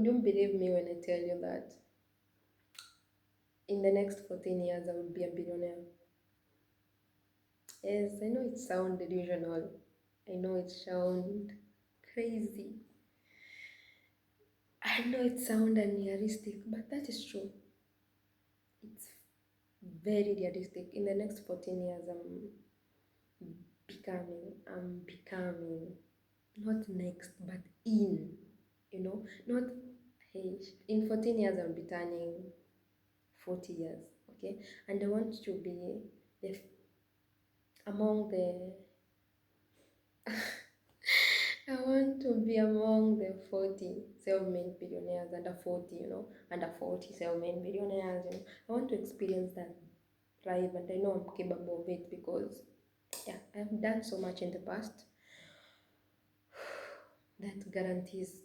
Don't believe me when I tell you that in the next 14 years I will be a billionaire. Yes, I know it sounds delusional. I know it sounds crazy. I know it sounds unrealistic, but that is true. It's very realistic. In the next 14 years, I'm becoming, not next, but not, hey, in 14 years, I'll be turning 40 years, okay? And I want to be the, among the, I want to be among the 40 self-made billionaires, under 40 self-made billionaires, I want to experience that life, and I know I'm capable of it because, yeah, I've done so much in the past that guarantees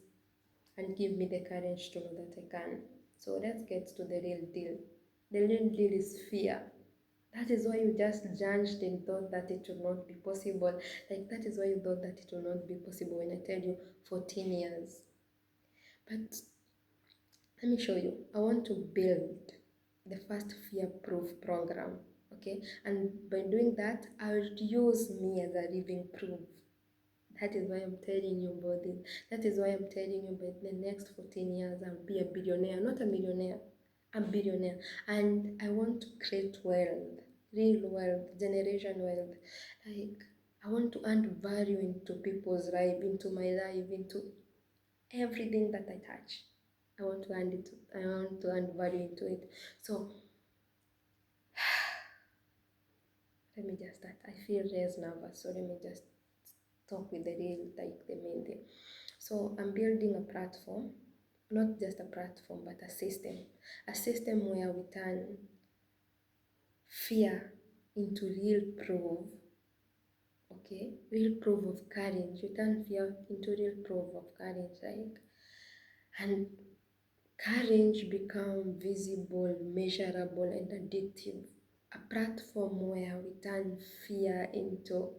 and give me the courage to know that I can. So let's get to the real deal. The real deal is fear. That is why you just judged and thought that it would not be possible. Like, that is why you thought that it will not be possible when I tell you 14 years. But let me show you. I want to build the first fear-proof program, okay? And by doing that, I will use me as a living proof. That is why I'm telling you about this. That is why I'm telling you about the next 14 years I'll be a billionaire, not a millionaire, a billionaire. And I want to create wealth, real wealth, generation wealth. Like, I want to add value into people's life, into my life, into everything that I touch. I want to add value into it. So let me just start. I feel less nervous, so let me just talk with the real, like the main thing. So I'm building a platform, not just a platform, but a system where we turn fear into real proof, okay? Real proof of courage. You turn fear into real proof of courage, like, and courage become visible, measurable, and addictive. A platform where we turn fear into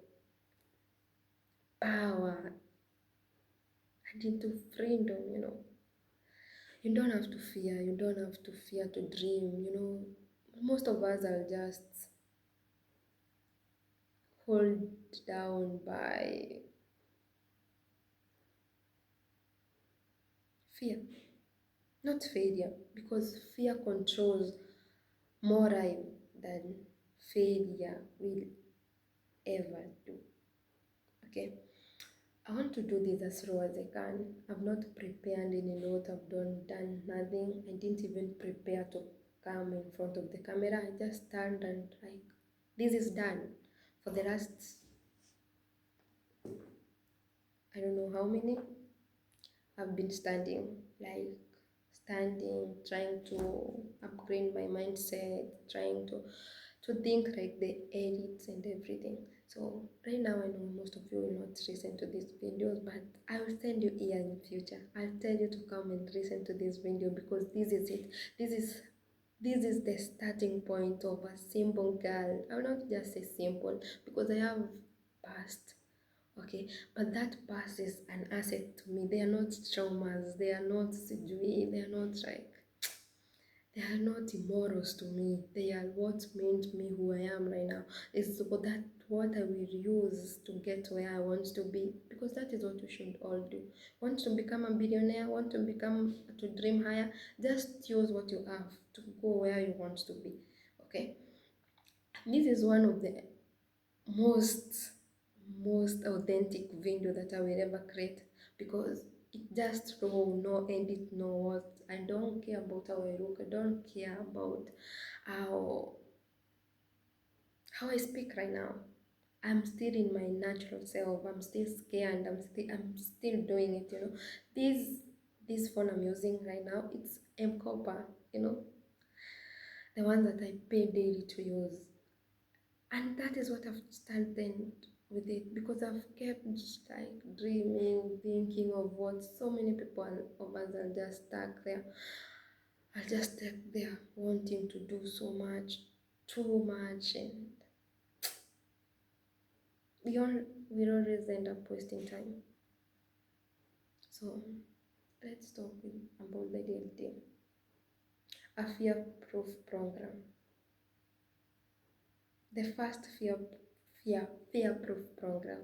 power and into freedom. You don't have to fear, you don't have to fear to dream. Most of us are just held down by fear, not failure, because fear controls more time than failure will ever do. Okay, I want to do this as slow as I can. I've not prepared any note, I've done nothing. I didn't even prepare to come in front of the camera. I just stand and like, this is done. For the last, I don't know how many, I've been standing, trying to upgrade my mindset, trying to think like the edits and everything. So right now I know most of you will not listen to these videos, but I will send you here in future. I'll tell you to come and listen to this video because this is it. This is the starting point of a simple girl. I will not just say simple because I have past. Okay, but that past is an asset to me. They are not traumas, they are not sijui, they are not immorals to me. They are what made me who I am right now. It's what I will use to get where I want to be. Because that is what we should all do. Want to become a billionaire, to dream higher, just use what you have to go where you want to be. Okay? This is one of the most authentic video that I will ever create because it just raw, no edit, no what. I don't care about how I look. I don't care about how I speak right now. I'm still in my natural self. I'm still scared. I'm still doing it. This phone I'm using right now, it's M-Copper, the one that I pay daily to use. And that is what I've started with it because I've kept just like dreaming, thinking of what so many people of us are just stuck there. Are just stuck there wanting to do so much, too much, and we always end up wasting time. So let's talk about the real deal. A fear-proof program. The first fear-proof program.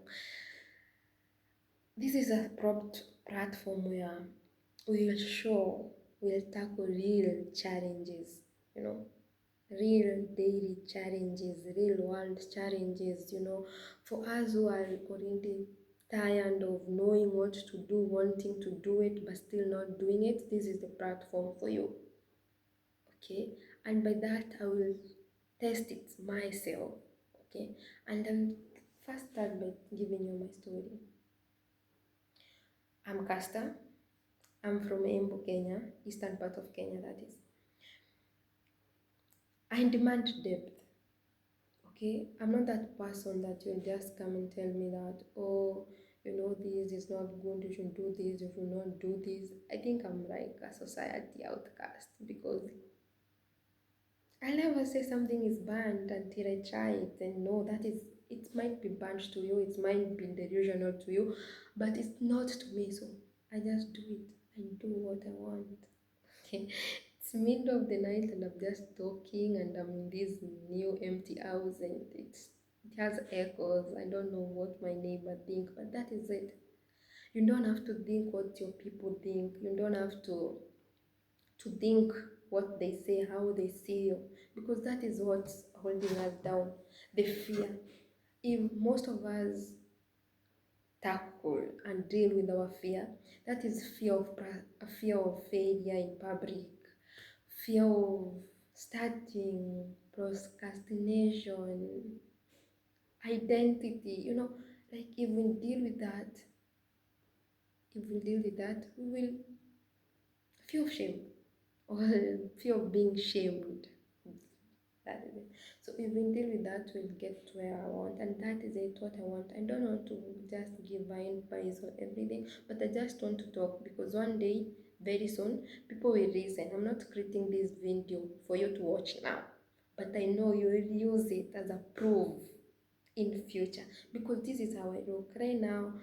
This is a prompt platform where we'll tackle real challenges, real daily challenges, real world challenges, for us who are already tired of knowing what to do, wanting to do it, but still not doing it. This is the platform for you, okay? And by that, I will test it myself, okay? And then first start by giving you my story. I'm Castor. I'm from Embu, Kenya, eastern part of Kenya, that is. I demand depth. Okay, I'm not that person that you'll just come and tell me that, oh, this is not good, you should do this, you should not do this. I think I'm like a society outcast because I'll never say something is banned until I try it and know that it might be banned to you, it might be delusional to you, but it's not to me, so I just do it and do what I want. Okay, it's middle of the night and I'm just talking and I'm in this new empty house and it has echoes. I don't know what my neighbor think, but that is it. You don't have to think what your people think. You don't have to think what they say, how they see you, because that is what's holding us down. The fear. If most of us tackle and deal with our fear, that is fear of failure in public, fear of starting, procrastination, identity, like if we deal with that, we will fear of shame or fear of being shamed. That is it. So if we deal with that, we'll get to where I want, and that is it. What I want. I don't want to just give buying price on everything, but I just want to talk because one day, very soon, people will listen. I'm not creating this video for you to watch now, but I know you will use it as a proof in future because this is how I look right now.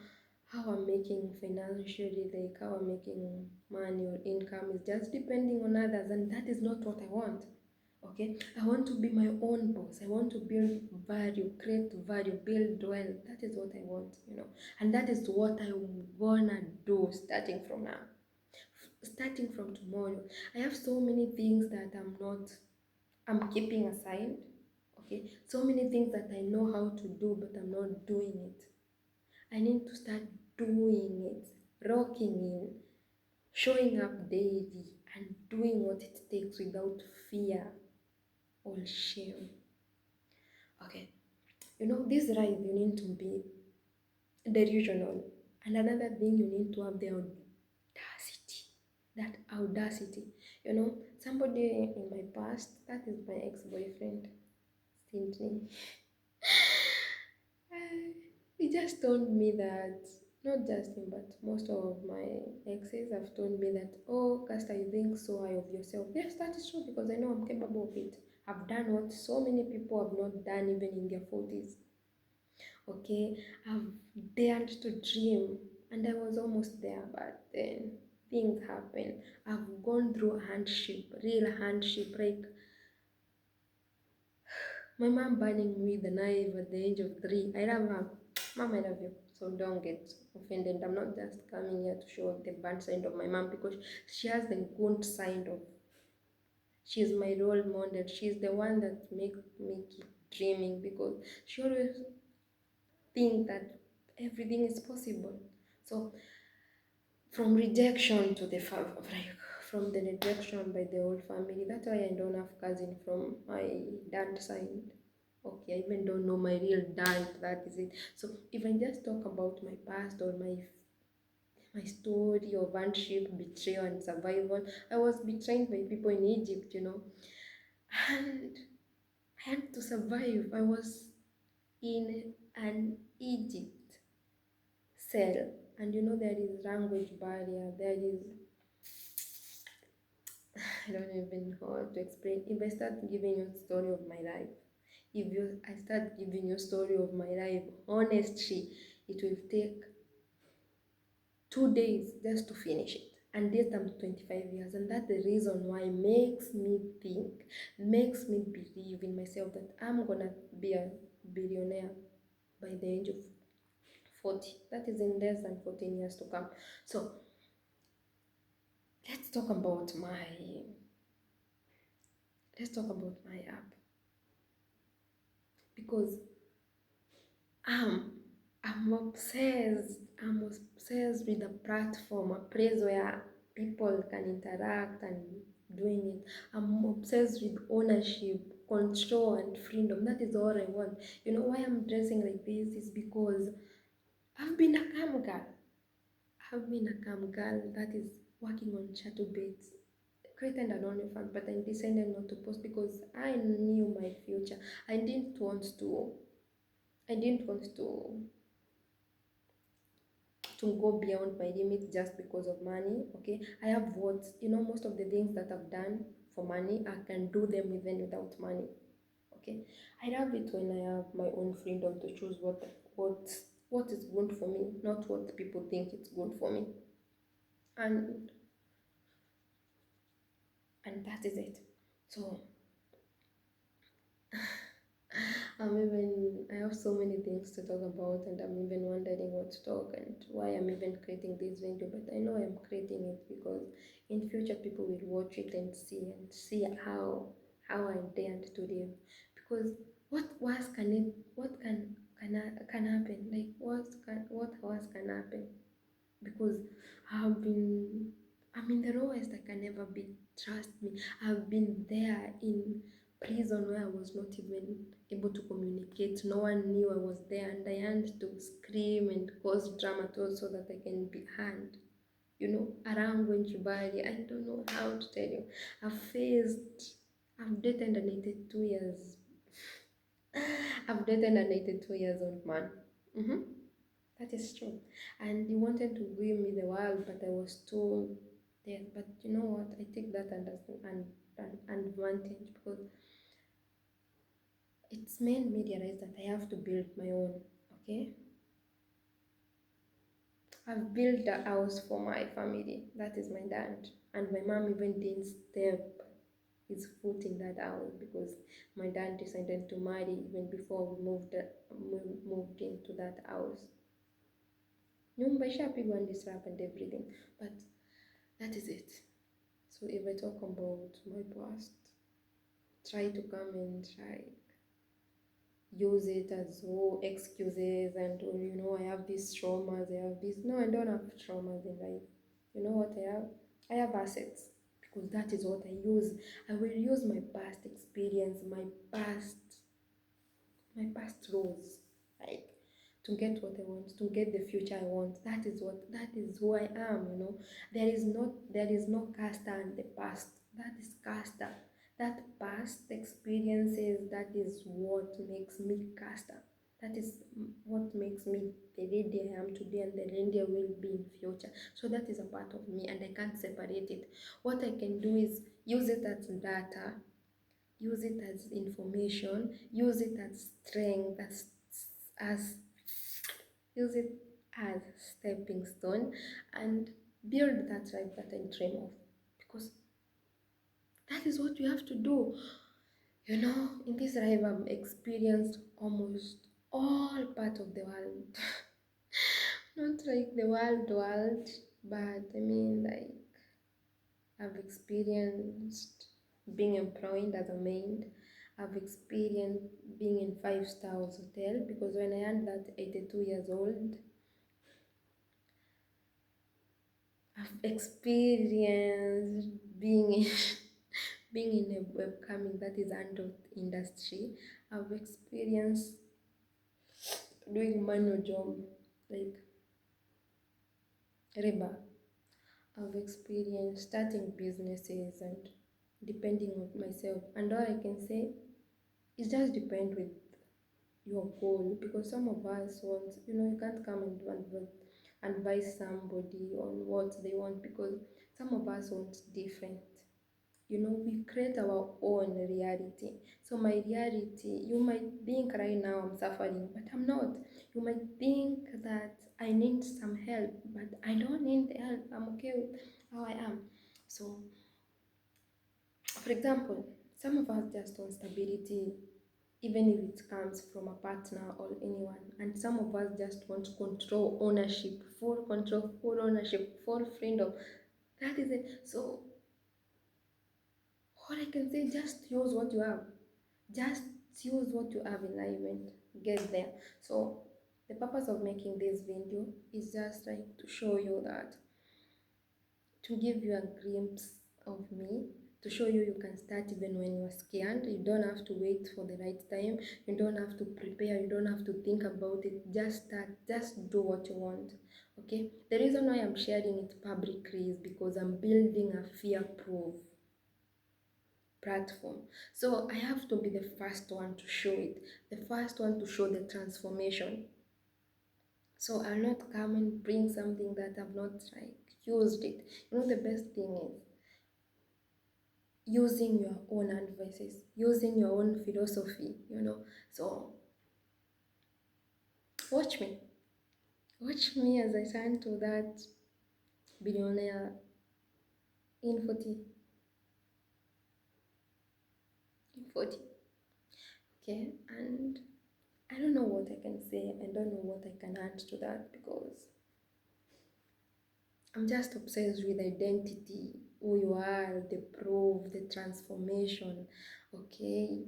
How I'm making financially, like how I'm making money or income is just depending on others, and that is not what I want. Okay, I want to be my own boss. I want to build value, create value, build wealth. That is what I want, and that is what I wanna do starting from now, starting from tomorrow. I have so many things that I'm keeping aside. Okay, so many things that I know how to do, but I'm not doing it. I need to start doing it, rocking in, showing up daily, and doing what it takes without fear or shame. Okay, this ride you need to be delusional, and another thing you need to have the audacity. That audacity, somebody in my past, that is my ex-boyfriend, Stingy. He just told me that, not just him, but most of my exes have told me that, oh, Castor, you think so high of yourself. Yes, that is true because I know I'm capable of it. I've done what so many people have not done even in their 40s. Okay, I've dared to dream and I was almost there, but then things happen. I've gone through hardship, real hardship, like my mom burning me with a knife at the age of 3. I love her. Mom, I love you. So don't get offended. I'm not just coming here to show the bad side of my mom because she has the good side of. She's my role model. She's the one that makes me keep dreaming because she always think that everything is possible. So from rejection to the like from the rejection by the whole family. That's why I don't have cousin from my dad's side. Okay, I even don't know my real dad. That is it. So if I just talk about my past or my story of hardship, betrayal, and survival, I was betrayed by people in Egypt, and I had to survive. I was in an Egypt cell, and there is language barrier. There is I don't even know how to explain. If I start giving you story of my life, I start giving you story of my life, honestly, it will take 2 days just to finish it. and yet I'm 25 years, and that's the reason why makes me think, makes me believe in myself that I'm gonna be a billionaire by the age of 40. That is in less than 14 years to come. So let's talk about my app, because I'm I'm obsessed. I'm obsessed with the platform, a place where people can interact and doing it. I'm obsessed with ownership, control, and freedom. That is all I want. You know why I'm dressing like this is because I've been a cam girl. I've been a cam girl that is working on chatterbaits. Created an OnlyFans, but I decided not to post because I knew my future. I didn't want to. I didn't want to go beyond my limit just because of money. Okay, I have what, you know, most of the things that I've done for money, I can do them even without money. Okay, I love it when I have my own freedom to choose what is good for me, not what people think it's good for me. And and that is it. So I have so many things to talk about, and I'm even wondering what to talk and why I'm even creating this video. But I know I'm creating it because in future people will watch it and see how I dared to live. Because what worse can it what can happen? Like what worse can happen? Because I'm in the lowest I can ever be. Trust me, I've been there in prison where I was not even able to communicate. No one knew I was there, and I had to scream and cause drama to so that I can be heard. You know, around when Shibari, I don't know how to tell you. I've dated an 82 years. I've dated an 82 years old man. Mm-hmm. That is true. And he wanted to give me the world, but I was told there. But you know what? I take that and advantage because it's made me realize that I have to build my own. Okay? I've built a house for my family. That is my dad. And my mom even didn't step his foot in that house because my dad decided to marry even before we moved into that house. Nyumba ishapigwa and slap and everything. But that is it. So if I talk about my past, try to come and try use it as excuses and you know, I have these traumas, I have this. No, I don't have traumas in life. You know what I have? I have assets because that is what I use. I will use my past experience, my past roles, like to get what I want, to get the future I want. That is who I am, you know. There is no Castor in the past. That is Castor. That past experiences, that is what makes me Castor. That is what makes me the lady I am today and the lady I will be in future. So that is a part of me and I can't separate it. What I can do is use it as data, use it as information, use it as strength, as use it as stepping stone, and build that life that I dream of. Because that is what you have to do. You know, in this life I've experienced almost all part of the world. Not like the world, but I mean like I've experienced being employed as a maid. I've experienced being in five-star hotel because when I had that 82 years old, I've experienced being in being in a webcaming, that is adult industry. I've experienced doing manual job like labor. I've experienced starting businesses and depending on myself. And all I can say it just depends with your goal, because some of us want, you know, you can't come and advise somebody on what they want, because some of us want different. You know, we create our own reality. So my reality, you might think right now I'm suffering, but I'm not. You might think that I need some help, but I don't need the help. I'm okay with how I am. So, for example, some of us just want stability, even if it comes from a partner or anyone, and some of us just want control, ownership, full control, full ownership, full freedom. That is it. So, all I can say, just use what you have. Just use what you have in life and get there. So, the purpose of making this video is just like to show you that, to give you a glimpse of me, to show you you can start even when you're scared. You don't have to wait for the right time. You don't have to prepare. You don't have to think about it. Just start. Just do what you want. Okay? The reason why I'm sharing it publicly is because I'm building a fear-proof platform. So I have to be the first one to show it, the first one to show the transformation. So I'll not come and bring something that I've not like used it. You know, the best thing is using your own advices, using your own philosophy, you know. So watch me. Watch me as I turn to that billionaire in 40. Okay, and I don't know what I can say. I don't know what I can add to that because I'm just obsessed with identity, who you are, the proof, the transformation. Okay,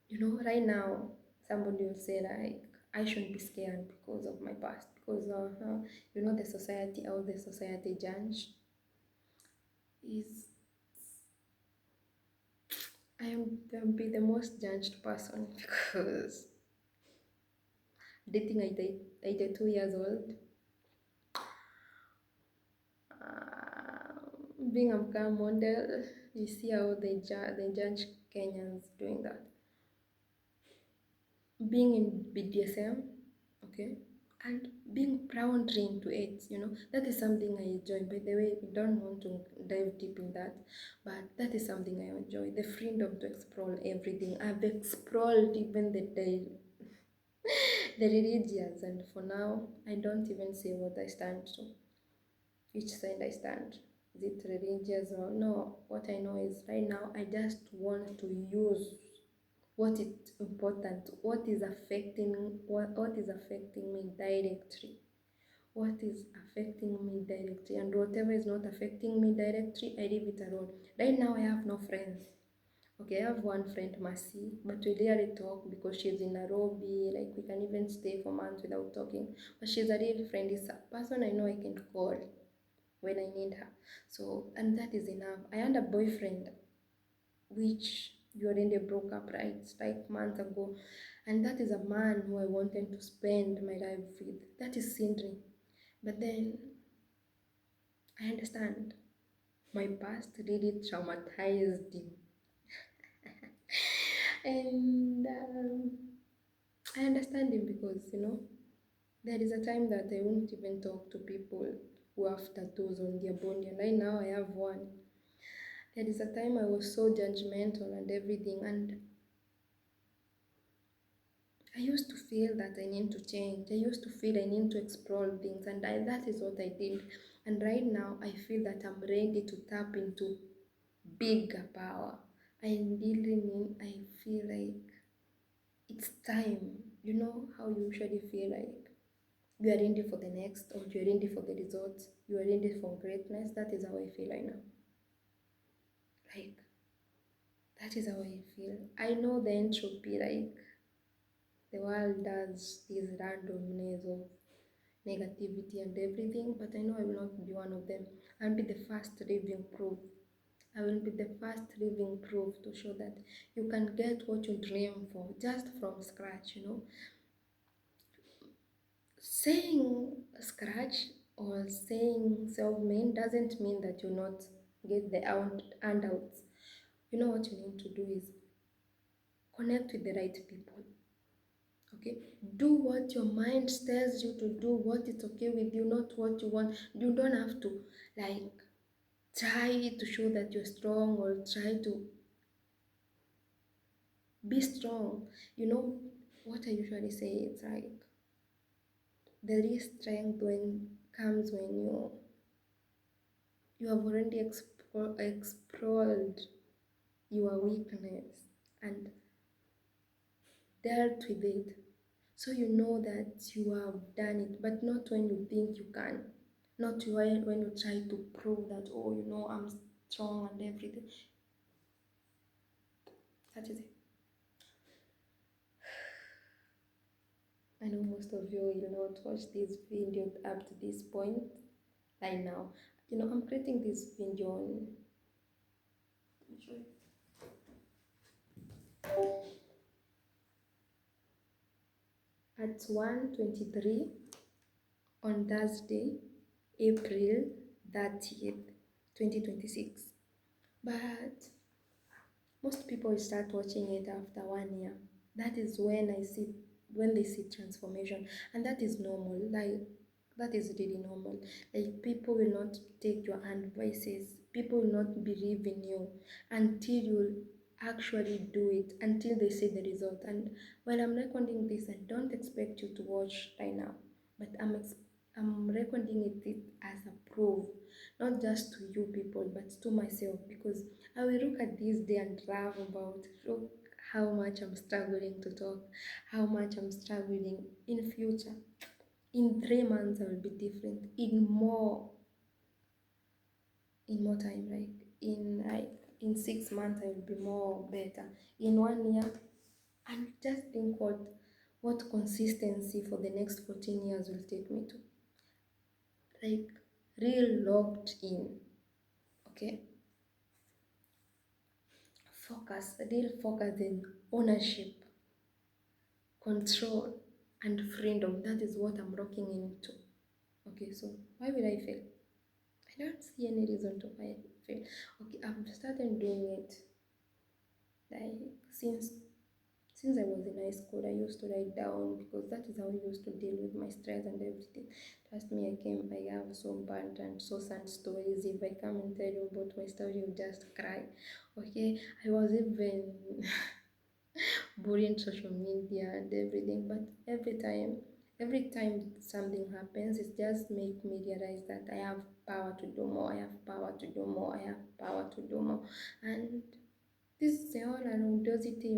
you know, right now, somebody will say like, I shouldn't be scared because of my past, because you know, the society, how the society judge is, I am will be the most judged person because dating at 82 years old, being a car model, you see how they judge Kenyans doing that. Being in BDSM, okay, and being proudly into it, you know, that is something I enjoy. By the way, I don't want to dive deep in that, but that is something I enjoy, the freedom to explore everything. I've explored even the religions, and for now, I don't even say what I stand to, which side I stand. Is it religious or no? What I know is right now, I just want to use what is important, what is affecting me directly, what is affecting me directly, and whatever is not affecting me directly, I leave it alone. Right now I have no friends. Okay, I have one friend, Mercy, but we rarely talk because she's in Nairobi. Like, we can even stay for months without talking. But she's a real friend. It's a person I know I can call when I need her. So, and that is enough. I had a boyfriend which you already broke up, right, like months ago, and that is a man who I wanted to spend my life with. That is Sindri. But then I understand my past really traumatized him. And I understand him because, you know, there is a time that I won't even talk to people who have tattoos on their body, and right now I have one. There is a time I was so judgmental and everything, and I used to feel that I need to change. I used to feel I need to explore things, and that is what I did. And right now, I feel that I'm ready to tap into bigger power. I really mean, I feel like it's time. You know how you usually feel like you are ready for the next, or you are ready for the results, you are ready for greatness. That is how I feel right now. Like, that is how I feel. I know the entropy, like, the world does this randomness of negativity and everything, but I know I will not be one of them. I'll be the first living proof. I will be the first living proof to show that you can get what you dream for just from scratch, you know. Saying scratch or saying self-made doesn't mean that you not get the handouts. You know what you need to do is connect with the right people. Okay, do what your mind tells you to do, what is okay with you, not what you want. You don't have to like try to show that you're strong or try to be strong. You know what I usually say, it's like The real strength when comes when you have already explored your weakness and dealt with it. So you know that you have done it, but not when you think you can. Not when you try to prove that, oh, I'm strong and everything. That is it. I know most of you will not watch this video up to this point right now. I'm creating this video on at 1:23 on Thursday, April 30th, 2026. But most people start watching it after 1 year. That is when they see transformation, and that is normal. Like, that is really normal. Like, people will not take your advices. People will not believe in you until you actually do it, until they see the result. And while I'm recording this, I don't expect you to watch right now, but I'm recording it as a proof, not just to you people, but to myself, because I will look at this day and laugh about, look how much I'm struggling to talk, how much I'm struggling in future. In 3 months I will be different. In more time, in 6 months I will be more better. In 1 year, and just think what consistency for the next 14 years will take me to. Like, real locked in. Okay? Real focus in ownership, control, and freedom. That is what I'm rocking into. Okay, so why will I fail? I don't see any reason to why I fail. Okay, I've started doing it like since I was in high school. I used to write down because that is how I used to deal with my stress and everything. Trust me, I have so bad and so sad stories. If I come and tell you about my story, you just cry. Okay, I was even boring social media and everything, but every time something happens, it just make me realize that I have power to do more, I have power to do more, I have power to do more. And this is the all and audacity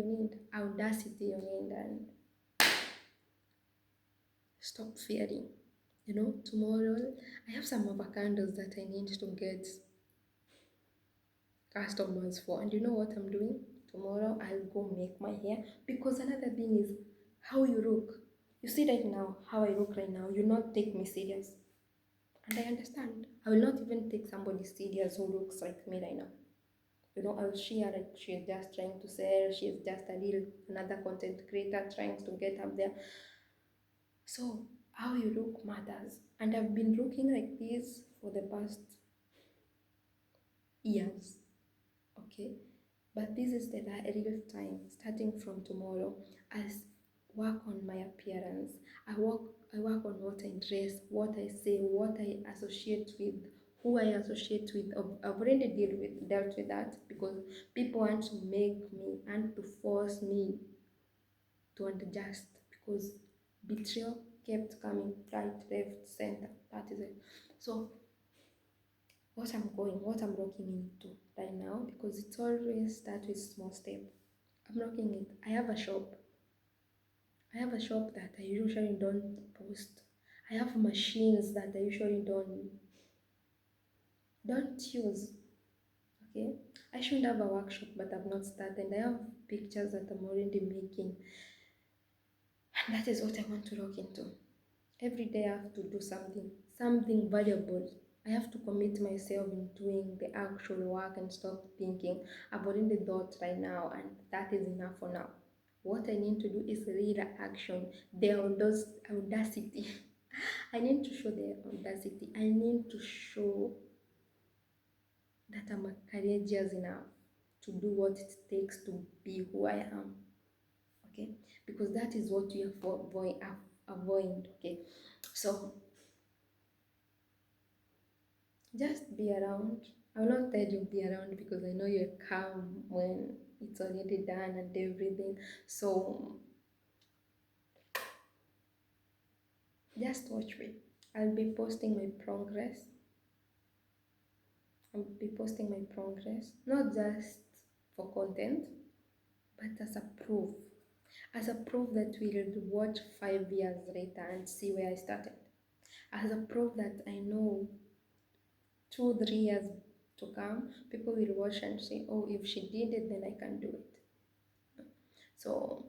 you need, and stop fearing. Tomorrow I have some avocados that I need to get customers for. And you know what I'm doing? Tomorrow I'll go make my hair, because another thing is how you look. You see right now, how I look right now, you not take me serious. And I understand. I will not even take somebody serious who looks like me right now. I'll share like she's just trying to sell, she's just a little another content creator trying to get up there. So how you look matters. And I've been looking like this for the past years. Okay, but this is the real time. Starting from tomorrow, I work on my appearance. I work on what I dress, what I say, what I associate with, who I associate with. I've already dealt with that, because people want to make me and to force me to adjust, because betrayal kept coming right, left, center. That is it. So what I'm looking into right now, because it's always start with small step. I'm looking it. I have a shop that I usually don't post. I have machines that I usually don't use. Okay, I should have a workshop, but I've not started. I have pictures that I'm already making, and that is what I want to look into. Every day I have to do something valuable. I have to commit myself in doing the actual work and stop thinking about the thought right now, and that is enough for now. What I need to do is real action, the audacity. I need to show the audacity. I need to show that I'm courageous enough to do what it takes to be who I am. Okay, because that is what you avoid. Okay, so just be around. I will not tell you be around, because I know you're calm when it's already done and everything. So Just watch me. I'll be posting my progress. I'll be posting my progress, not just for content, but as a proof. As a proof that we'll watch 5 years later and see where I started. As a proof that I know 2, 3 years to come, people will watch and say, oh, if she did it, then I can do it. So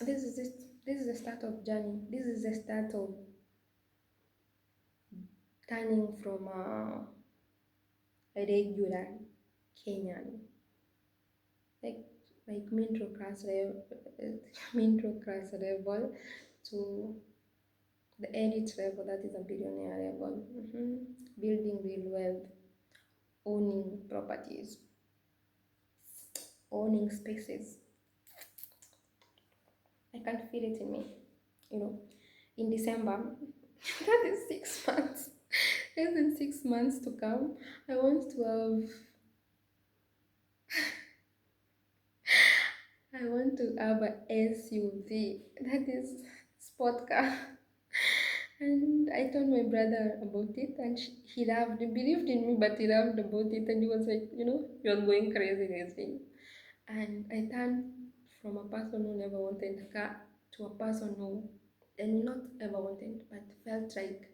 this is it. This is the start of journey. This is the start of turning from a regular Kenyan, like like middle class level to the elite level, that is a billionaire level. Building real wealth, owning properties, owning spaces. I can feel it in me. You know, in December, that is 6 months. Less than 6 months to come. I want to have I want to have a SUV. That is sport car. And I told my brother about it, and he loved, he believed in me, but he loved about it, and he was like, you're going crazy, Leslie. And I turned from a person who never wanted a car to a person who, and not ever wanted, but felt like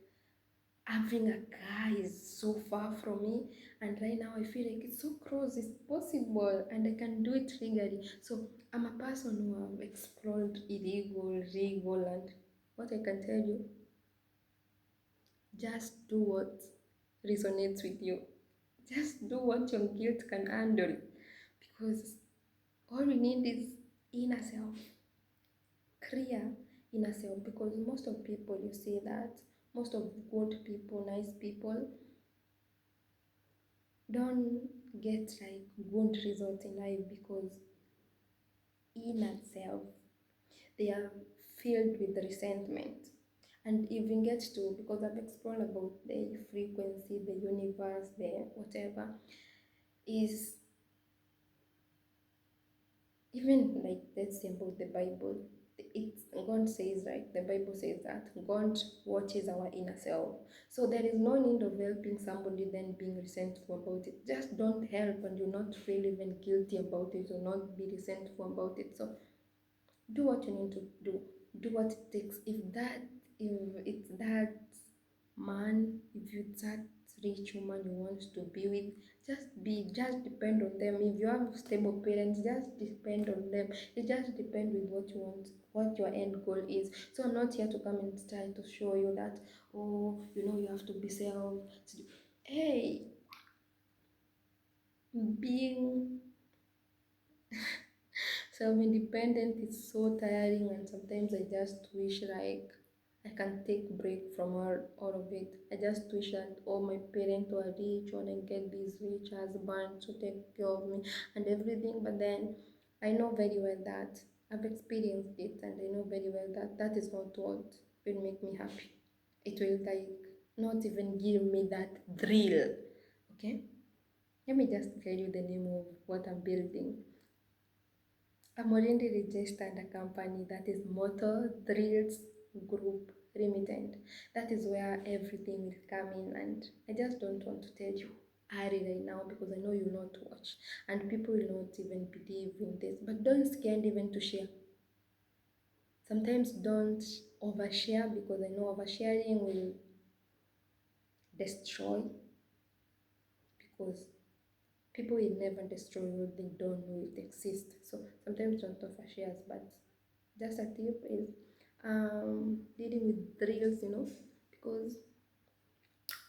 having a car is so far from me, and right now I feel like it's so close, it's possible, and I can do it legally. So I'm a person who have explored illegal, legal, and what I can tell you, just do what resonates with you. Just do what your guilt can handle, because all we need is inner self, clear inner self. Because most of people, you see that most of good people, nice people, don't get like good results in life because inner self, they are filled with resentment. And even get to, because I've explored about the frequency, the universe, the whatever, is even like, let's say about the Bible. It's God says, right, the Bible says that God watches our inner self. So there is no need of helping somebody then being resentful about it. Just don't help, and you'll not feel even guilty about it, or not be resentful about it. So do what you need to do what it takes. If it's that man, if it's that rich woman you want to be with, just depend on them. If you have stable parents, just depend on them. It just depends with what you want, what your end goal is. So I'm not here to come and try to show you that, oh, you have to be self. Hey, being self-independent is so tiring, and sometimes I just wish like I can take break from all of it. I just wish that all my parents were rich, or I get this rich husband to take care of me and everything. But then I know very well that I've experienced it, and I know very well that that is not what will make me happy. It will like not even give me that thrill. Okay? Let me just tell you the name of what I'm building. I'm already registered a company that is Motor Thrills Group Limited. That is where everything will come in, and I just don't want to tell you hurry right now, because I know you'll not watch and people will not even believe in this. But don't scared even to share. Sometimes don't overshare, because I know oversharing will destroy, because people will never destroy what they don't know it exists. So sometimes don't overshare, but just a tip is dealing with thrills, because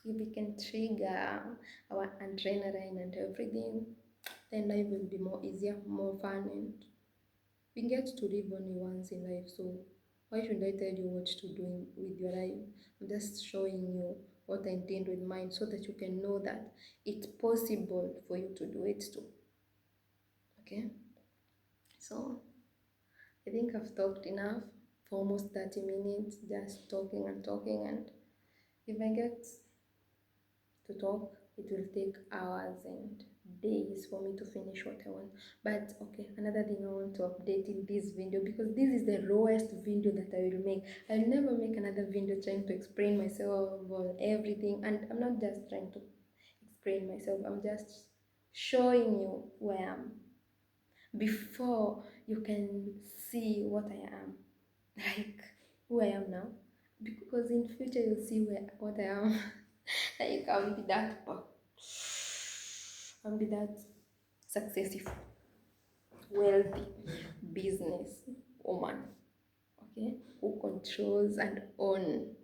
if we can trigger our adrenaline and everything, then life will be more easier, more fun, and we get to live only once in life. So why should I tell you what to do with your life? I'm just showing you what I intend with mine, so that you can know that it's possible for you to do it too. Okay, so I think I've talked enough for almost 30 minutes, just talking and talking. And if I get to talk, it will take hours and days for me to finish what I want. But okay, another thing I want to update in this video, because this is the rawest video that I will make. I'll never make another video trying to explain myself or everything, and I'm not just trying to explain myself, I'm just showing you who I am before you can see what I am, like who I am now, because in future you'll see what I am. Like I'll be that I'll be that successful, wealthy business woman, okay, who controls and own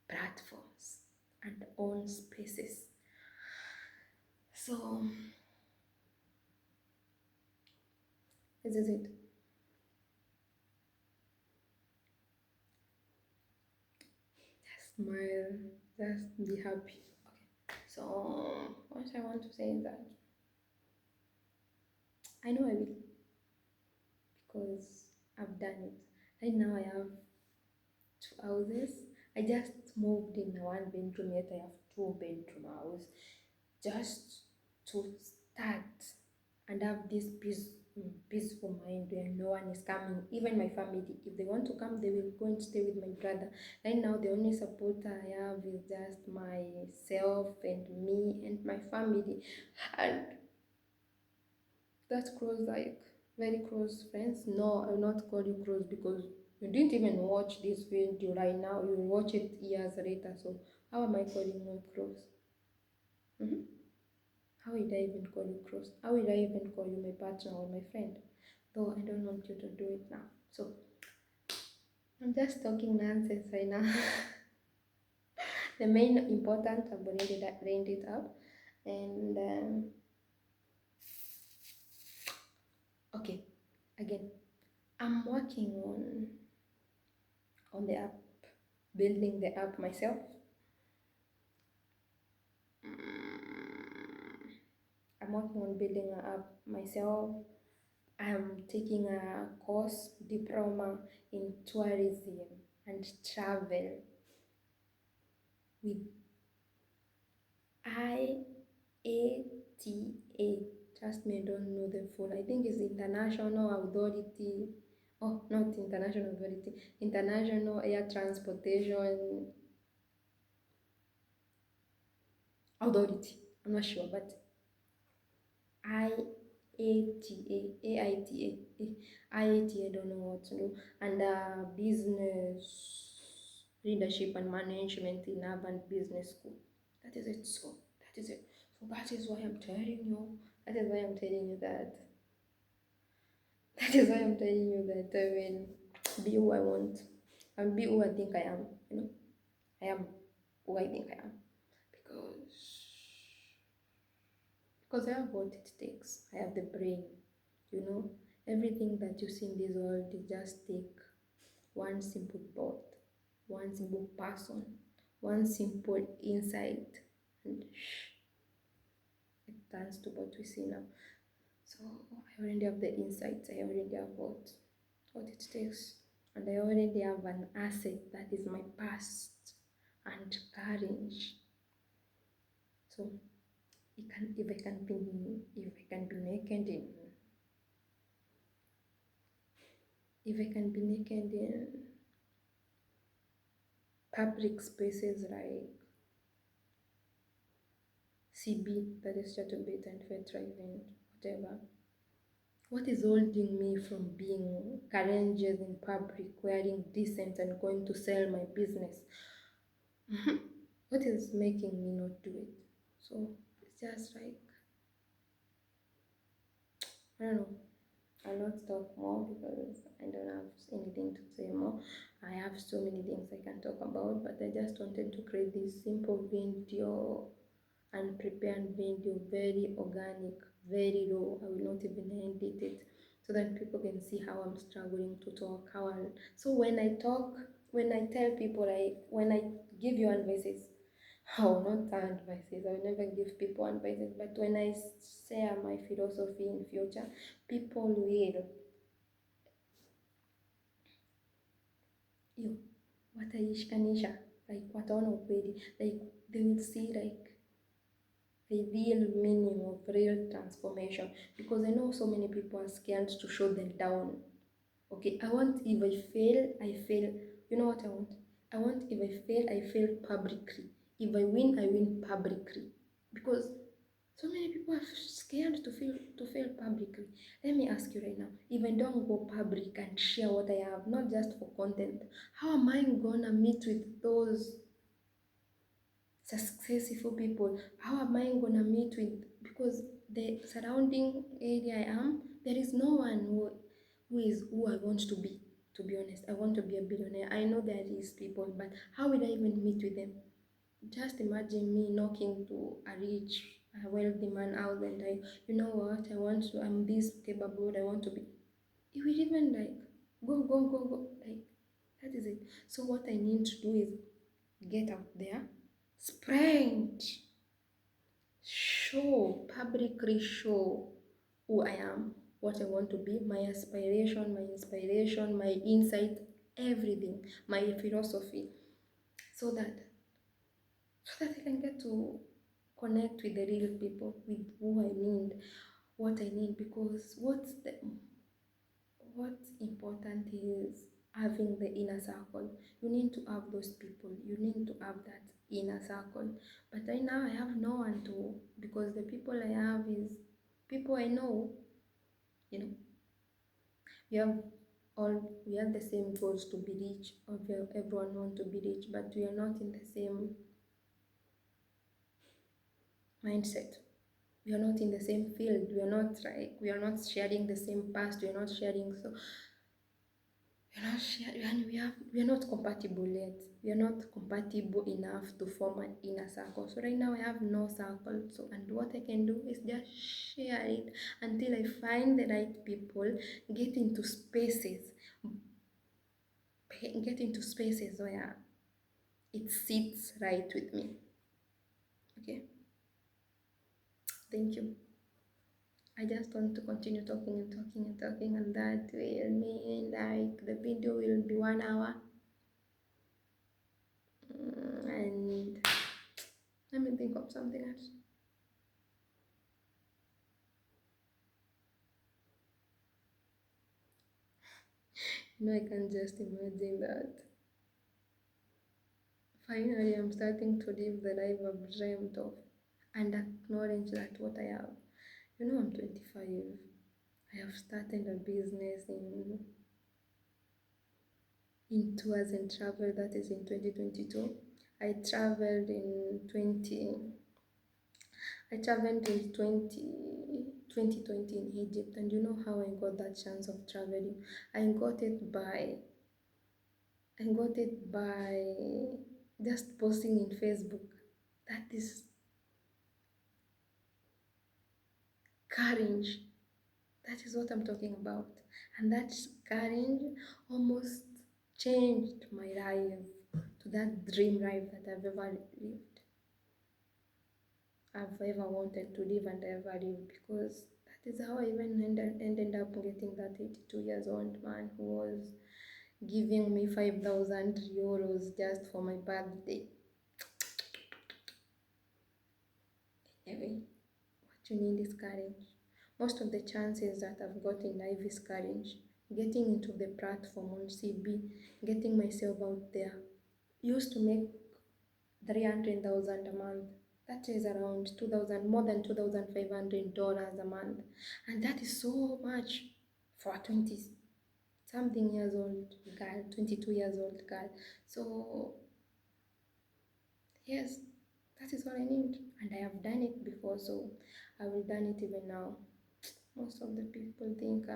platforms and own spaces. So this is it. Just smile, just be happy. Okay. So what I want to say is that I know I will, because I've done it. Right now I have two houses. I just moved in a one bedroom, yet I have two bedroom house, just to start and have this peaceful mind where no one is coming. Even my family, if they want to come, they will go and stay with my brother. Right now the only support I have is just myself and me and my family, and that's close, like very close friends. No, I will not call you close, because you didn't even watch this video right now. You will watch it years later. So how am I calling you close? How will I even call you close? How will I even call you my partner or my friend? Though I don't want you to do it now. So I'm just talking nonsense right now. The main important, I've already rained it up. And okay, again, I'm working on the app, building the app myself. I'm working on building an app myself. I'm taking a course, diploma in tourism and travel with IATA. Trust me, I don't know the full. I think it's International Authority. Oh, not International Authority. International Air Transportation Authority. I'm not sure, but IATA, don't know what to do. And business leadership and management in urban business school. That is it. So that is it. So that is why I'm telling you. That is why I'm telling you that. That is why I'm telling you that I will be who I want and be who I think I am. You know, I am who I think I am, because I have what it takes. I have the brain, you know. Everything that you see in this world is just take one simple thought, one simple person, one simple insight, and it turns to what we see now. So I already have the insights, I already have what it takes, and I already have an asset that is my past and courage. So it can, if I can be naked in, if I can be naked in public spaces like CB, that is Chatterbait and Fetra event, whatever. What is holding me from being courageous in public, wearing decent and going to sell my business? What is making me not do it? So it's just like, I don't know. I'll not talk more because I don't have anything to say more. I have so many things I can talk about, but I just wanted to create this simple video and prepared video, very organic, very raw. I will not even edit it, so that people can see how I'm struggling to talk. So when I talk, when I tell people, when I give you advices, oh, not advices, I will never give people advices, but when I share my philosophy in future, people will, you, wataishikanisha, like wataona ukweli, like they will see like the real meaning of real transformation, because I know so many people are scared to show them down. Okay, I want if I fail, I fail. You know what I want? I want if I fail publicly. If I win publicly. Because so many people are scared to fail publicly. Let me ask you right now, if I don't go public and share what I have, not just for content, how am I gonna meet with those successful people? How am I gonna meet with, because the surrounding area I am, there is no one who I want to be. To be honest, I want to be a billionaire. I know there is people, but how will I even meet with them? Just imagine me knocking to a rich, a wealthy man out and I, you know what, I want to, I'm this capable, I want to be. He will even like, go, like, that is it. So what I need to do is get out there, sprint, show, publicly show who I am, what I want to be, my aspiration, my inspiration, my insight, everything, my philosophy, so that I can get to connect with the real people, with who I need, what I need, because what's important is having the inner circle. You need to have those people. You need to have that inner circle. But right now I have no one to, because the people I have is people I know. You know, we have we have the same goals to be rich, or everyone want to be rich, but we are not in the same mindset. We are not in the same field. We are not like, we are not sharing the same past. We are not sharing, so we're not sharing, and we are not compatible yet. We are not compatible enough to form an inner circle. So right now I have no circle. So, and what I can do is just share it until I find the right people, get into spaces, where it sits right with me. Okay, thank you. I just want to continue talking and talking and talking, and that will mean like the video will be 1 hour. And let me think of something else. No, I can just imagine that. Finally, I'm starting to live the life I've dreamed of and acknowledge that what I have. You know, I'm 25. I have started a business in tours and travel. That is in 2022. I traveled in 2020 in Egypt, and you know how I got that chance of traveling. I got it by just posting in Facebook. That is courage. That is what I'm talking about. And that courage almost changed my life to that dream life that I've ever wanted to live and ever live, because that is how I even ended up getting that 82 years old man who was giving me 5,000 euros just for my birthday. Anyway, what you need is courage. Most of the chances that I've got in life is courage. Getting into the platform on CB, getting myself out there. Used to make 300,000 a month. That is around 2,000, more than $2,500 a month, and that is so much for a 20 something years old girl, 22 years old girl. So yes, that is what I need, and I have done it before, so I will done it even now. Most of the people think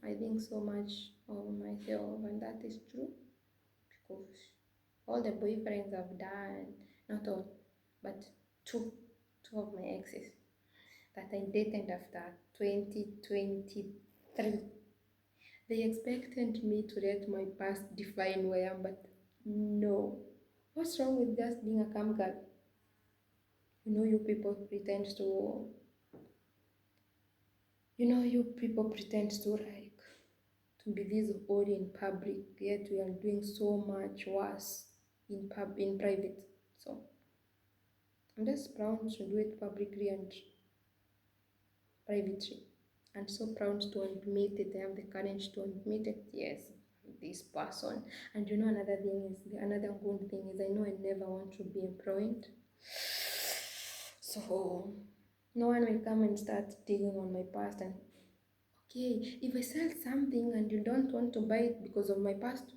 I think so much of myself, and that is true, because all the boyfriends I've done, not all, but two, two of my exes that I dated after 2023, they expected me to let my past define who I am, but no. What's wrong with just being a cam girl? You people pretend to like to be this all in public, yet we are doing so much worse in private. So I'm just proud to do it publicly and privately. And so proud to admit it. I have the courage to admit it. Yes, this person. And you know, another good thing is I know I never want to be employed. So no one will come and start digging on my past and okay, if I sell something and you don't want to buy it because of my past,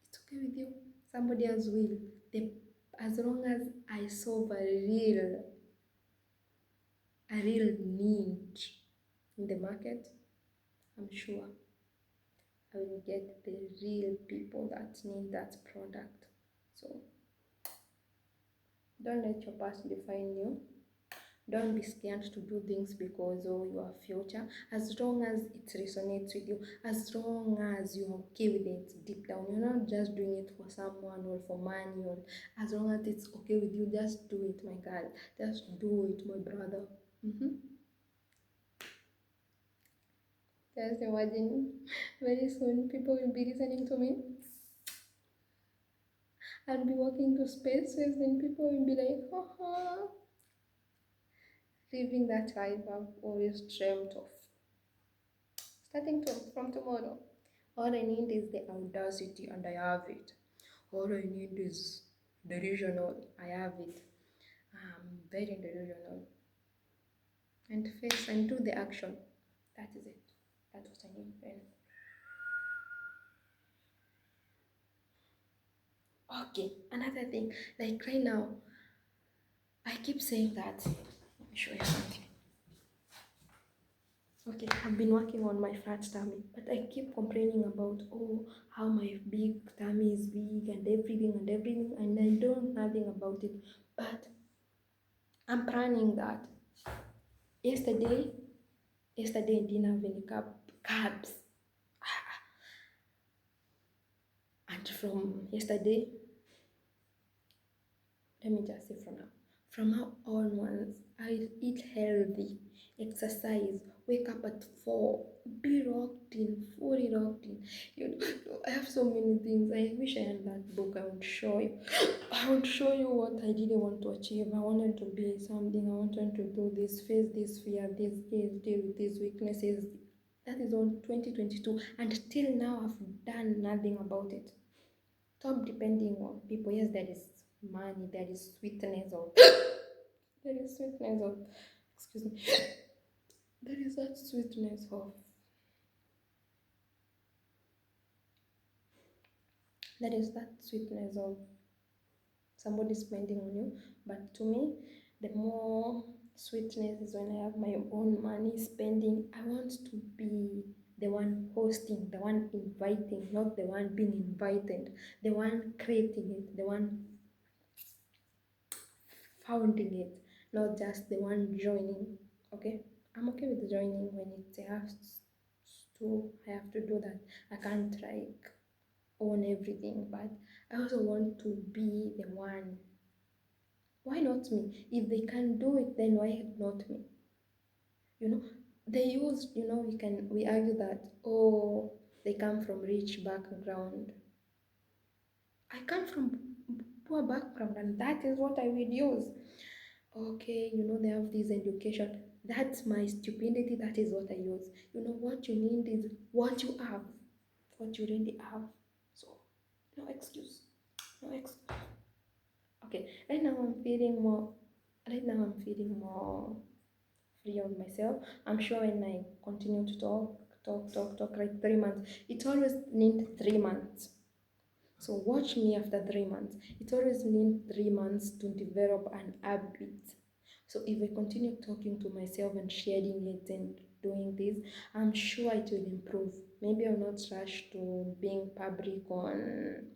it's okay with you. Somebody else will. The, as long as I solve a real need in the market, I'm sure I will get the real people that need that product. So don't let your past define you. Don't be scared to do things because of your future. As long as it resonates with you, as long as you're okay with it deep down, you're not just doing it for someone or for money, or as long as it's okay with you, just do it, my girl. Just do it, my brother. Just imagine very soon people will be listening to me. I'll be walking to spaces and people will be like, haha, living that life I've always dreamt of. From tomorrow. All I need is the audacity and I have it. All I need is delusional. I have it. I'm very delusional. And face and do the action. That is it. That's what I need. Okay, another thing. Like right now, I keep saying that. Let me show you something. Okay, I've been working on my fat tummy, but I keep complaining about how my big tummy is big and everything, and I don't know nothing about it. But I'm planning that. Yesterday, yesterday I didn't have any carbs, and from yesterday, let me just say from now onwards, I eat healthy, exercise, wake up at 4, be rocked in, fully rocked in. You know, I have so many things. I wish I had that book. I would show you. I would show you what I didn't want to achieve. I wanted to be something. I wanted to do this, face this fear, this, deal with these weaknesses. That is on 2022, and till now I've done nothing about it. Stop depending on people. Yes, there is money, there is sweetness of, there is sweetness of, excuse me, there is that sweetness of, there is that sweetness of somebody spending on you. But to me, the more sweetness is when I have my own money spending. I want to be the one hosting, the one inviting, not the one being invited, the one creating it, the one founding it, not just the one joining. Okay, I'm okay with joining when it I have to do that. I can't like own everything, but I also want to be the one. Why not me? If they can do it, then why not me? You know, they use, we argue that, oh, they come from rich background. I come from poor background, and that is what I will use. Okay, they have this education. That's my stupidity. That is what I use. What you need is what you have, what you really have. So, no excuse. No excuse. Okay, right now I'm feeling more free on myself. I'm sure when I continue to talk, like 3 months, it always needs 3 months. So watch me after 3 months. It always needs 3 months to develop an habit. So if I continue talking to myself and sharing it and doing this, I'm sure it will improve. Maybe I'll not rush to being public on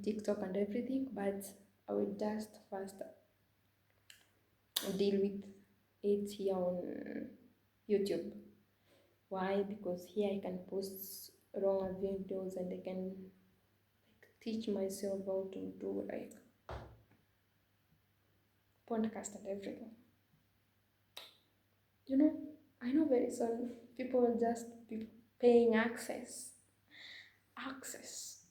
TikTok and everything, but I will just first deal with it here on YouTube. Why? Because here I can post wrong videos and I can teach myself how to do like podcast and everything. I know very soon people will just be paying access. Access.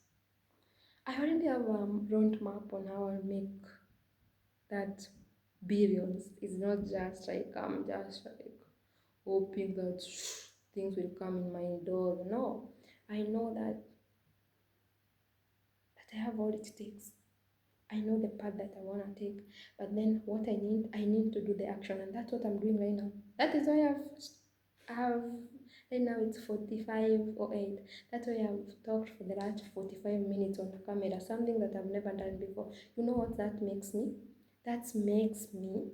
I already have a roadmap on how I'll make that billions. It's not just like I'm just like hoping that things will come in my door. No, I know that I have all it takes. I know the path that I want to take, but then what I need to do the action, and that's what I'm doing right now. That is why I have right now it's 45:08. That's why I've talked for the last 45 minutes on the camera, something that I've never done before. You know what that makes me? That makes me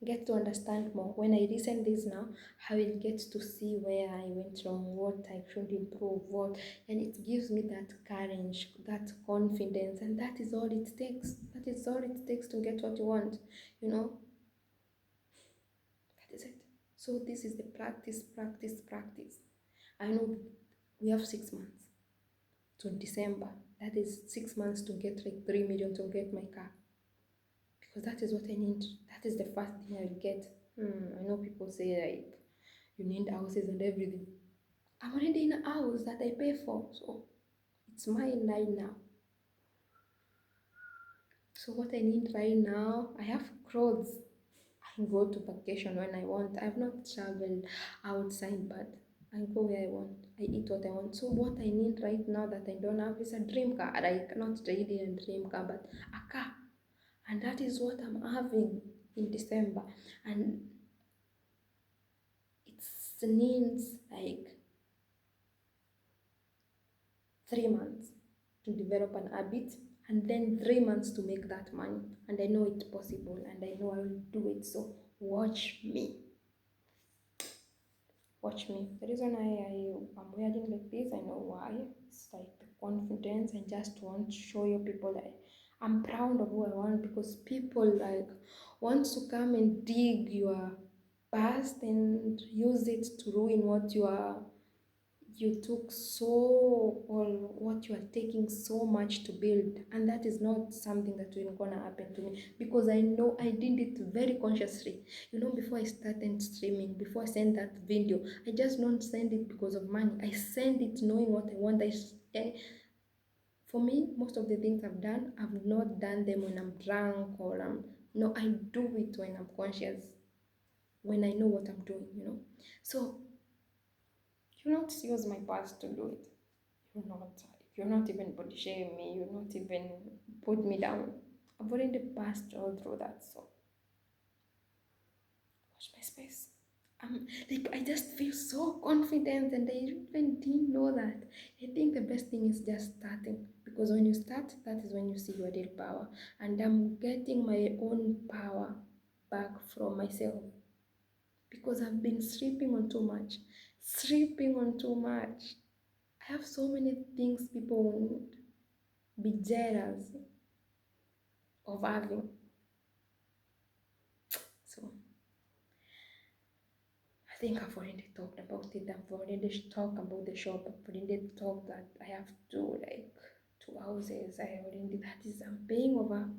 get to understand more. When I listen this now, I will get to see where I went wrong, what I should improve, what, and it gives me that courage, that confidence, and that is all it takes. That is all it takes to get what you want. You know, that is it. So this is the practice, practice, practice. I know we have 6 months to December. That is 6 months to get like 3 million to get my car, because that is what I need. That is the first thing I will get. I know people say like you need houses and everything. I'm already in a house that I pay for, so it's mine right now. So what I need right now, I have clothes. I can go to vacation when I want. I've not traveled outside, but I go where I want. I eat what I want. So what I need right now that I don't have is a dream car. Like not really a dream car, but a car. And that is what I'm having in December. And it needs like 3 months to develop an habit, and then 3 months to make that money. And I know it's possible, and I know I will do it. So watch me. Watch me. The reason I'm wearing like this, I know why. It's like the confidence. I just want to show you people that I'm proud of who I want, because people like want to come and dig your past and use it to ruin what you took so, or what you are taking so much to build. And that is not something that will gonna happen to me, because I know I did it very consciously. You know, before I started streaming, before I send that video, I just don't send it because of money. I send it knowing what I want. For me, most of the things I've not done them when I'm drunk or no, I do it when I'm conscious, when I know what I'm doing, you know. So you not use my past to do it. You're not even body shaming me, you're not even put me down. I've already passed all through that, so watch my space. Like I just feel so confident, and I even didn't know that. I think the best thing is just starting, because when you start, that is when you see your real power. And I'm getting my own power back from myself, because I've been sleeping on too much. Sleeping on too much. I have so many things people would be jealous of having. So I think I've already talked about it. I've already talked about the shop. I've already talked that I have to like 2 houses. I already that is I'm paying over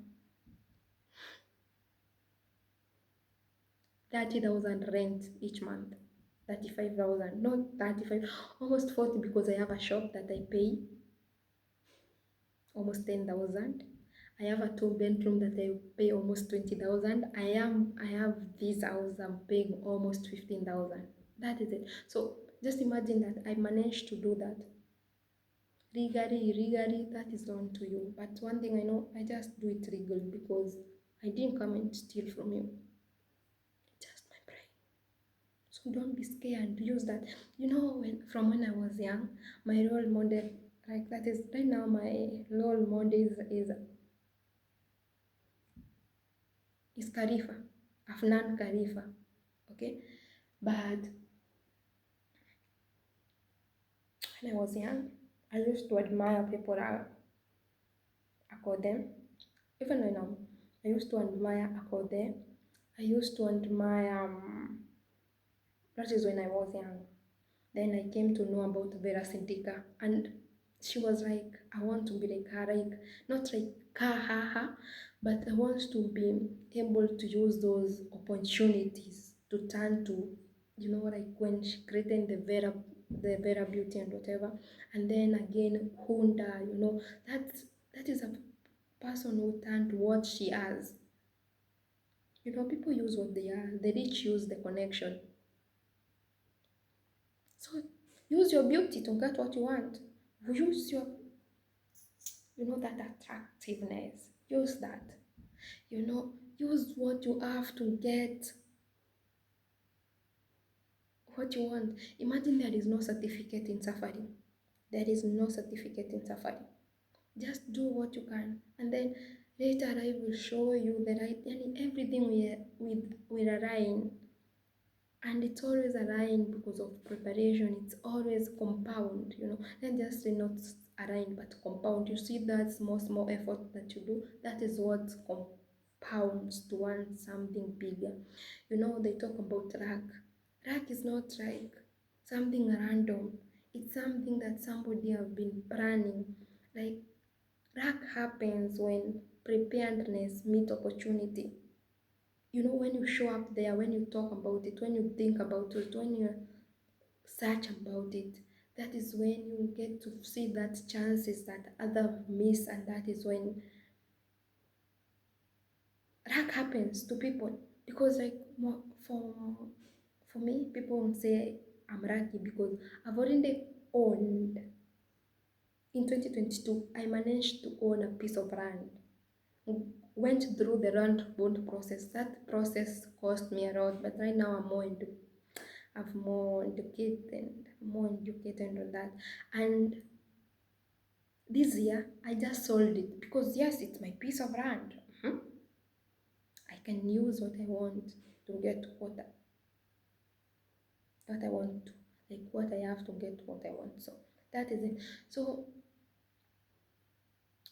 30,000 rent each month. 35,000, not 35, almost 40, because I have a shop that I pay almost 10,000. I have a two-bedroom that I pay almost 20,000. I have this house I'm paying almost 15,000. That is it. So just imagine that I managed to do that. Legally, that is down to you. But one thing I know, I just do it legally, because I didn't come and steal from you. It's just my brain. So don't be scared. Use that. You know, when I was young, my role model, like that is right now, my role model is Khalifa, Afnan Khalifa. Okay, but when I was young, I used to admire people Akodem. Even when I used to admire Akodem. I used to admire. That is when I was young. Then I came to know about Vera Sidika, and she was like, I want to be like her, like not like her, but I want to be able to use those opportunities to turn to, you know, like when she created the Vera Beauty and whatever, and then again Hunda, you know, that is a person who turned what she has. People use what they are. The rich use the connection. So use your beauty to get what you want. Use your, that attractiveness. Use that. Use what you have to get what you want. Imagine there is no certificate in suffering. There is no certificate in suffering. Just do what you can, and then later I will show you the right, and everything will align. And it's always align because of preparation. It's always compound, not just say not align but compound. You see that small effort that you do, that is what compounds to want something bigger. They talk about luck is not like something random. It's something that somebody have been planning. Like, luck happens when preparedness meet opportunity. When you show up there, when you talk about it, when you think about it, when you search about it, that is when you get to see that chances that other miss, and that is when luck happens to people. Because like for me, people won't say I'm lucky because I've already owned. In 2022, I managed to own a piece of land. Went through the land bond process. That process cost me a lot, but right now I'm more educated on that. And this year, I just sold it because yes, it's my piece of land. I can use what I want to get what I want to, like what I have to get what I want. So that is it. So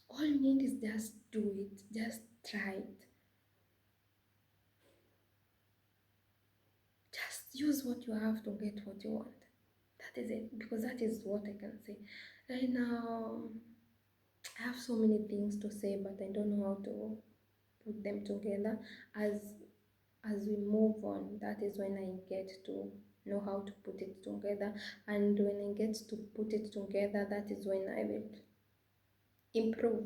all you need is just do it, just try it. Just use what you have to get what you want. That is it, because that is what I can say. Right now, I have so many things to say, but I don't know how to put them together. As we move on, that is when I get to know how to put it together. And when I get to put it together, that is when I will improve.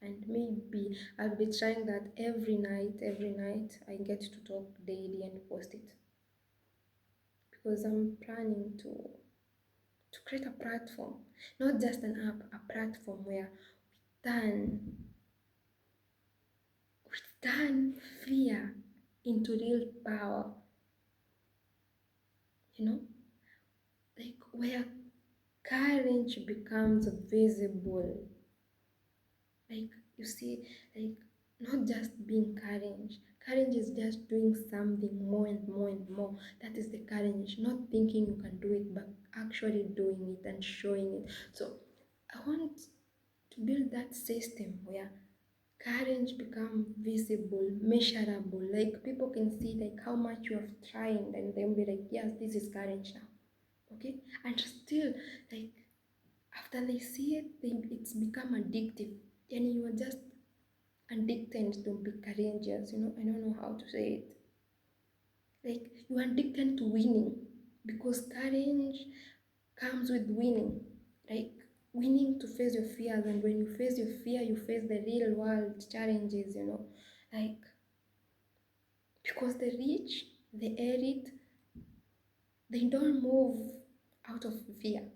And maybe I'll be trying that every night I get to talk daily and post it. Because I'm planning to create a platform, not just an app, a platform where we turn fear into real power, like where courage becomes visible. Like, you see, like, not just being courage. Courage is just doing something more and more and more. That is the courage, not thinking you can do it, but actually doing it and showing it. So I want to build that system where courage become visible, measurable. Like, people can see like how much you have tried, and they'll be like, yes, this is courage now. Okay? And still, like, after they see it, it's become addictive. And you are just addicted to be courageous. I don't know how to say it. Like, you are addicted to winning because courage comes with winning. Like, winning to face your fears, and when you face your fear, you face the real world challenges. Like, because the rich, the elite, they don't move out of fear.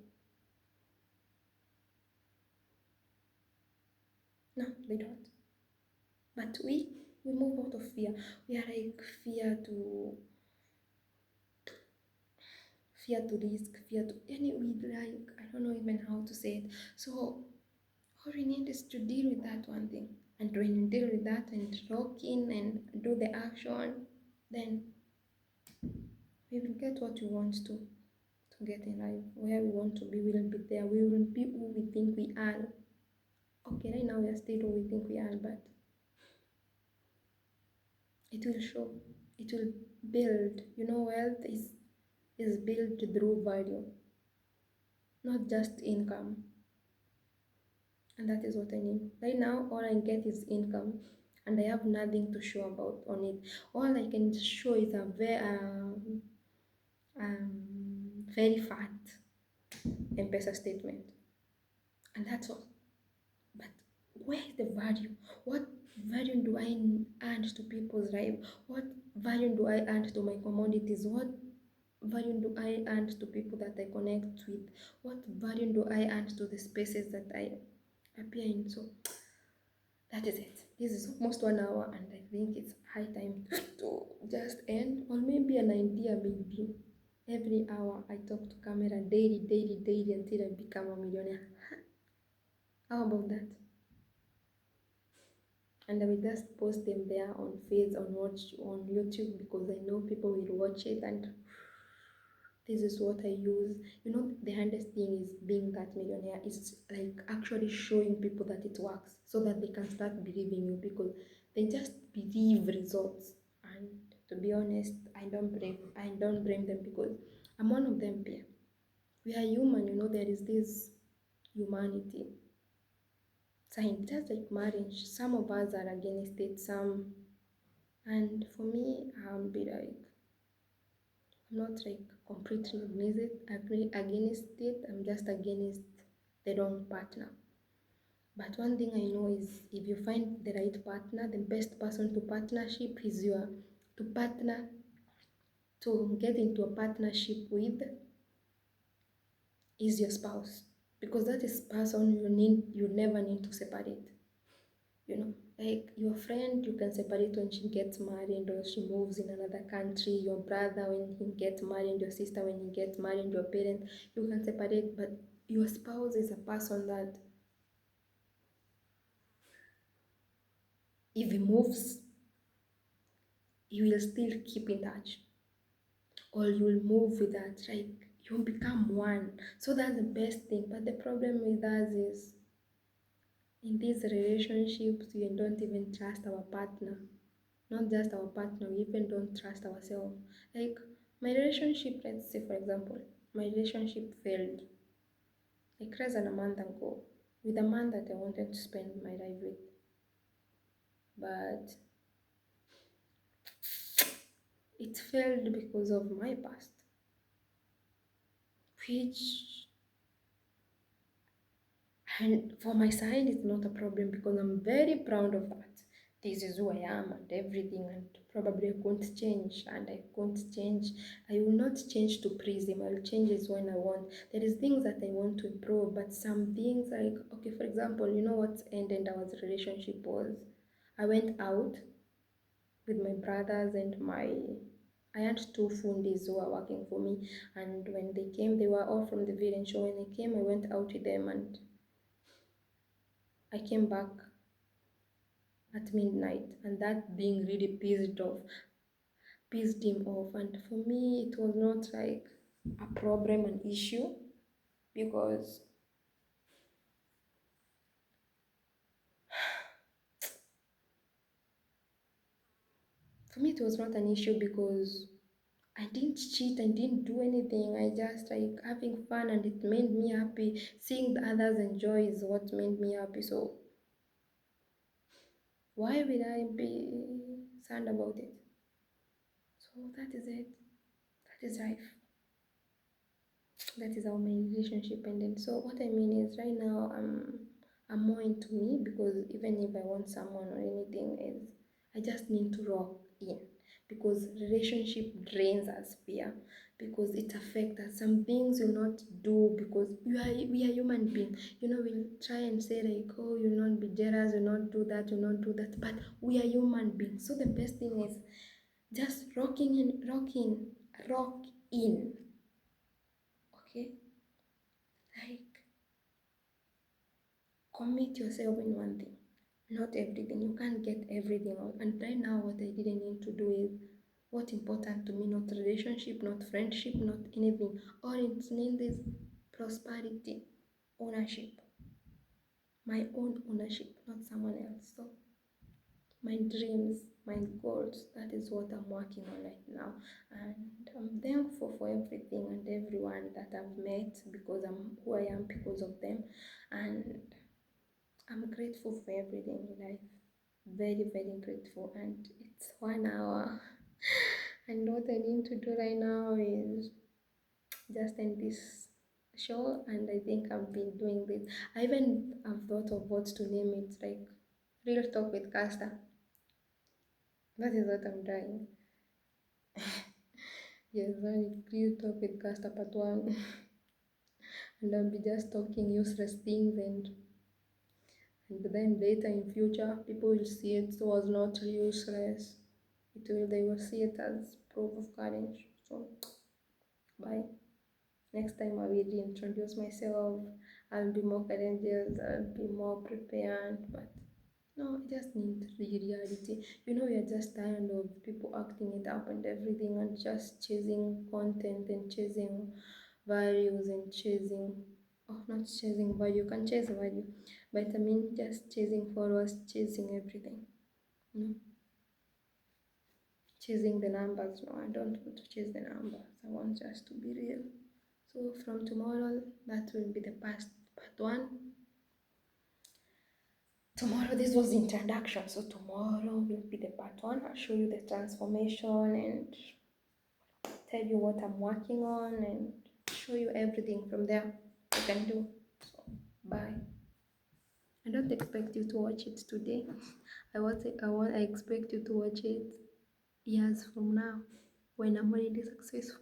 No, they don't. But we move out of fear. We are like fear to risk, fear to any, we like, I don't know even how to say it. So all we need is to deal with that one thing. And when you deal with that and rock in and do the action, then we will get what we want to get in life. Where we want to be, we will be there. We will be who we think we are. Okay, right now we are still who we think we are, but it will show. It will build. Wealth is built through value, not just income. And that is what I need. Right now, all I get is income, and I have nothing to show about on it. All I can show is a very fat M-Pesa statement, and that's all. But where is the value? What value do I add to people's life? What value do I add to my commodities? What value do I add to people that I connect with? What value do I add to the spaces that I appear in? So that is it. This is almost 1 hour, and I think it's high time to just end. Or maybe an idea, maybe every hour I talk to camera daily, daily, daily until I become a millionaire. How about that? And I will just post them there on on YouTube, because I know people will watch it, and this is what I use. You know, the hardest thing is being that millionaire. It's like actually showing people that it works, so that they can start believing you, because they just believe results. And to be honest, I don't blame them, because I'm one of them. Here, we are human. You know, there is this humanity sign, just like marriage. Some of us are against it, some, and for me, be like, I'm not like completely against it. I'm just against the wrong partner. But one thing I know is, if you find the right partner, the best person to partnership is your to partner to get into a partnership with is your spouse, because that is person you never need to separate. You know, like your friend, you can separate when she gets married or she moves in another country. Your brother when he gets married, your sister when he gets married, your parent, you can separate. But your spouse is a person that if he moves, you will still keep in touch, or you will move with that, like you become one. So that's the best thing. But the problem with us is, in these relationships, we don't even trust our partner. Not just our partner, we even don't trust ourselves. Like my relationship, let's say for example, my relationship failed like less than a month ago with a man that I wanted to spend my life with. But it failed because of my past, which, and for my side, it's not a problem, because I'm very proud of that. This is who I am and everything, and probably I won't change, and I won't change. I will not change to please him. I'll change it when I want. There is things that I want to improve, but some things, like, okay, for example, you know what ended our relationship was, I went out with my brothers and I had two fundis who were working for me, and when they came, they were all from the village. So when they came, I went out with them, and I came back at midnight, and that being really pissed him off. And for me, it was not like a problem, an issue, because for me, it was not an issue, because I didn't cheat, I didn't do anything. I just like having fun, and it made me happy. Seeing the others enjoy is what made me happy. So why will I be sad about it? So that is it. That is life. That is how my relationship ended. So what I mean is, right now I'm more into me, because even if I want someone or anything is, I just need to rock in, because relationship drains us fear, because it affects us. Some things you not do, because we are human beings. You know, we'll try and say like, oh, you'll not be jealous, you'll not do that, you'll not do that, but we are human beings. So the best thing is just rock in, okay? Like, commit yourself in one thing, not everything. You can't get everything out. And right now, what I didn't need to do is what's important to me, not relationship, not friendship, not anything. All it needs is prosperity, ownership, my own ownership, not someone else. So, my dreams, my goals, that is what I'm working on right now. And I'm thankful for everything and everyone that I've met, because I'm who I am because of them. And I'm grateful for everything in life. Very, very grateful. And it's 1 hour. And what I need to do right now is just end this show, and I think I've been doing this. I even have thought of what to name it, like Real Talk with Castor. That is what I'm trying. Yes, Real Talk with Castor Part 1. And I'll be just talking useless things, and then later in future people will see it was not useless. They will see it as proof of courage. So bye. Next time I will reintroduce myself. I'll be more courageous, I'll be more prepared, but no, I just need the reality. We are just tired of people acting it up and everything, and just chasing content and chasing values and chasing, oh, not chasing value, you can chase value, but I mean just chasing followers, chasing everything. No, chasing the numbers. No, I don't want to chase the numbers. I want just to be real. So from tomorrow, that will be the past part one. Tomorrow, this was the introduction. So tomorrow will be the part one. I'll show you the transformation and tell you what I'm working on and show you everything from there I can do. So bye. I don't expect you to watch it today. I expect you to watch it years from now when I'm already successful.